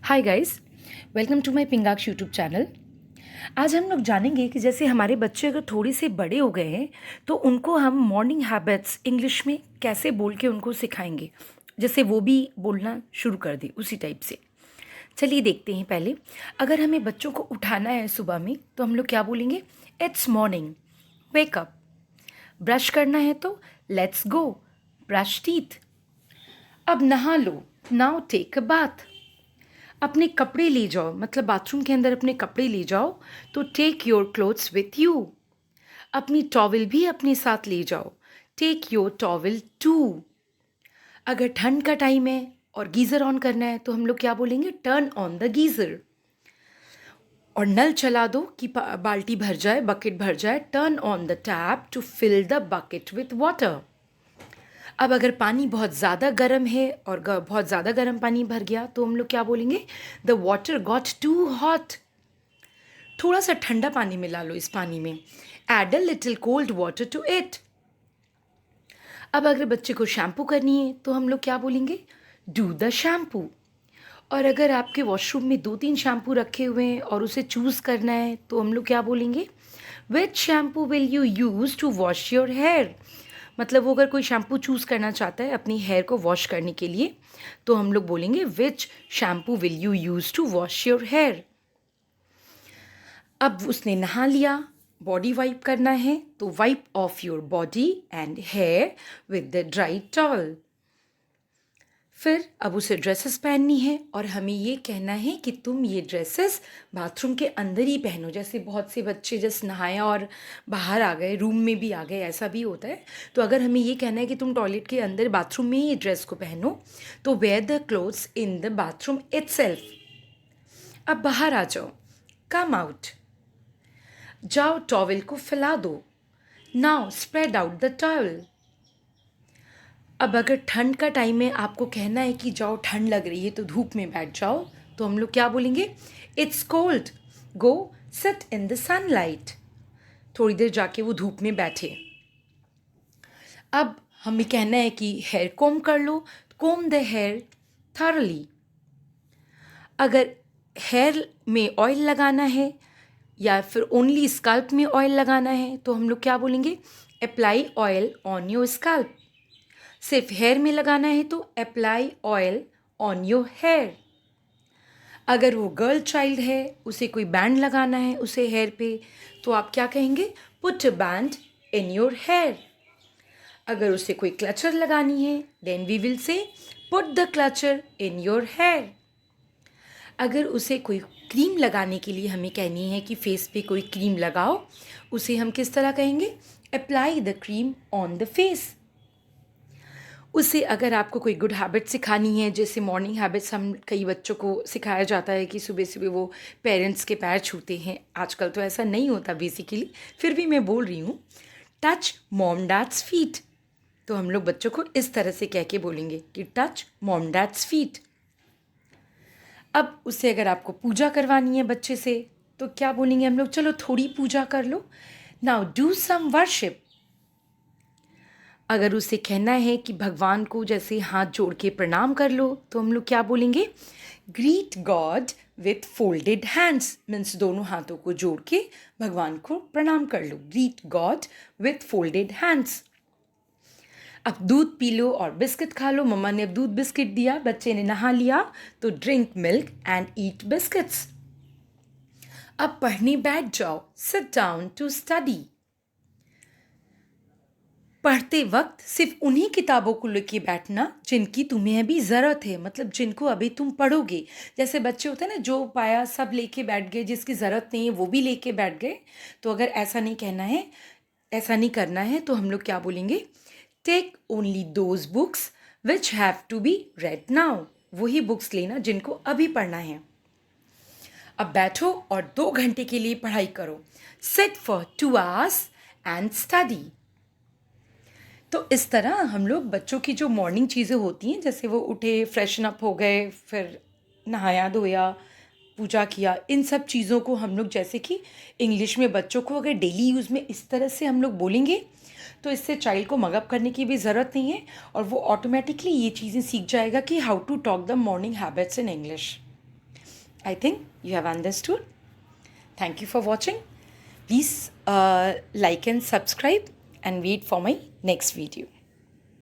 Hi guys, welcome to my Pingax YouTube channel. आज हम लोग जानेंगे कि जैसे हमारे बच्चे अगर थोड़े से बड़े हो गए हैं तो उनको हम मॉर्निंग हैबिट्स इंग्लिश में कैसे बोल के उनको सिखाएंगे, जैसे वो भी बोलना शुरू कर दे उसी टाइप से। चलिए देखते हैं। पहले अगर हमें बच्चों को उठाना है सुबह में तो हम लोग क्या बोलेंगे? It's morning, wake up. Brush करना है तो लेट्स गो, ब्रश टीथ। अब नहा लो, नाउ टेक अ बाथ। अपने कपड़े ले जाओ, मतलब बाथरूम के अंदर अपने कपड़े ले जाओ, तो take your clothes with you. अपनी टॉवल भी अपने साथ ले जाओ, टेक योर टॉवल टू। अगर ठंड का टाइम है और गीज़र ऑन करना है तो हम लोग क्या बोलेंगे? Turn on the geyser. और नल चला दो कि बाल्टी भर जाए, बकेट भर जाए, turn on the tap to fill the bucket with water. अब अगर पानी बहुत ज़्यादा गर्म है और बहुत ज़्यादा गर्म पानी भर गया तो हम लोग क्या बोलेंगे? The water got too hot. थोड़ा सा ठंडा पानी मिला लो इस पानी में, add a little cold water to it. अब अगर बच्चे को शैम्पू करनी है तो हम लोग क्या बोलेंगे? Do the shampoo. और अगर आपके वॉशरूम में 2-3 शैम्पू रखे हुए हैं और उसे चूज़ करना है तो हम लोग क्या बोलेंगे? Which shampoo will you use to wash your hair. मतलब वो अगर कोई शैम्पू चूज़ करना चाहता है अपनी हेयर को वॉश करने के लिए तो हम लोग बोलेंगे which shampoo will you use to wash your hair. अब उसने नहा लिया, बॉडी वाइप करना है तो wipe off your body and hair with the dry towel. फिर अब उसे ड्रेसेस पहननी है और हमें ये कहना है कि तुम ये ड्रेसेस बाथरूम के अंदर ही पहनो। जैसे बहुत से बच्चे जस्ट नहाया और बाहर आ गए, रूम में भी आ गए, ऐसा भी होता है। तो अगर हमें ये कहना है कि तुम टॉयलेट के अंदर बाथरूम में ही ये ड्रेस को पहनो तो wear the clothes in the bathroom itself. अब बाहर आ जाओ, कम आउट। जाओ टॉवल को फैला दो, now spread out the towel. अब अगर ठंड का टाइम है, आपको कहना है कि जाओ ठंड लग रही है तो धूप में बैठ जाओ, तो हम लोग क्या बोलेंगे? It's cold, go sit in the sunlight. थोड़ी देर जाके वो धूप में बैठे। अब हमें कहना है कि हेयर कोम कर लो, कोम द हेयर थॉरली। अगर हेयर में ऑयल लगाना है या फिर ओनली स्कल्प में ऑयल लगाना है तो हम लोग क्या बोलेंगे? Apply oil on your scalp. सिर्फ हेयर में लगाना है तो apply oil on your hair. अगर वो गर्ल चाइल्ड है, उसे कोई बैंड लगाना है उसे हेयर पे, तो आप क्या कहेंगे? Put a band in your hair. अगर उसे कोई क्लचर लगानी है then we will say put the clutcher in your hair. अगर उसे कोई क्रीम लगाने के लिए हमें कहनी है कि फेस पे कोई क्रीम लगाओ, उसे हम किस तरह कहेंगे? Apply the cream on the face. उसे अगर आपको कोई गुड हैबिट सिखानी है, जैसे मॉर्निंग हैबिट्स हम कई बच्चों को सिखाया जाता है कि सुबह सुबह वो पेरेंट्स के पैर छूते हैं। आजकल तो ऐसा नहीं होता बेसिकली, फिर भी मैं बोल रही हूँ, टच मॉम डैड्स फीट। तो हम लोग बच्चों को इस तरह से कह के बोलेंगे कि टच मॉम डैड्स फीट। अब उससे अगर आपको पूजा करवानी है बच्चे से तो क्या बोलेंगे हम लोग? चलो थोड़ी पूजा कर लो, नाउ डू सम वर्शिप। अगर उसे कहना है कि भगवान को जैसे हाथ जोड़ के प्रणाम कर लो तो हम लोग क्या बोलेंगे? Greet God with folded hands. Means दोनों हाथों को जोड़ के भगवान को प्रणाम कर लो, greet God with folded hands. अब दूध पी लो और बिस्किट खा लो। मम्मा ने अब दूध बिस्किट दिया, बच्चे ने नहा लिया, तो drink milk and eat biscuits. अब पढ़ने बैठ जाओ, सिट डाउन टू स्टडी। पढ़ते वक्त सिर्फ उन्हीं किताबों को लेके बैठना जिनकी तुम्हें अभी ज़रूरत है, मतलब जिनको अभी तुम पढ़ोगे। जैसे बच्चे होते हैं ना, जो पाया सब लेके बैठ गए, जिसकी ज़रूरत नहीं है वो भी लेके बैठ गए। तो अगर ऐसा नहीं कहना है, ऐसा नहीं करना है तो हम लोग क्या बोलेंगे? Take only those books which have to be read now. वही बुक्स लेना जिनको अभी पढ़ना है। अब बैठो और 2 घंटे के लिए पढ़ाई करो, sit for 2 hours and study. तो इस तरह हम लोग बच्चों की जो मॉर्निंग चीज़ें होती हैं, जैसे वो उठे, फ्रेशन अप हो गए, फिर नहाया धोया, पूजा किया, इन सब चीज़ों को हम लोग जैसे कि इंग्लिश में बच्चों को अगर डेली यूज़ में इस तरह से हम लोग बोलेंगे तो इससे चाइल्ड को मगअप करने की भी ज़रूरत नहीं है और वो ऑटोमेटिकली ये चीज़ें सीख जाएगा कि how to talk the morning habits in English. I think you have understood. Thank you for watching. Please like and subscribe and wait for my next video.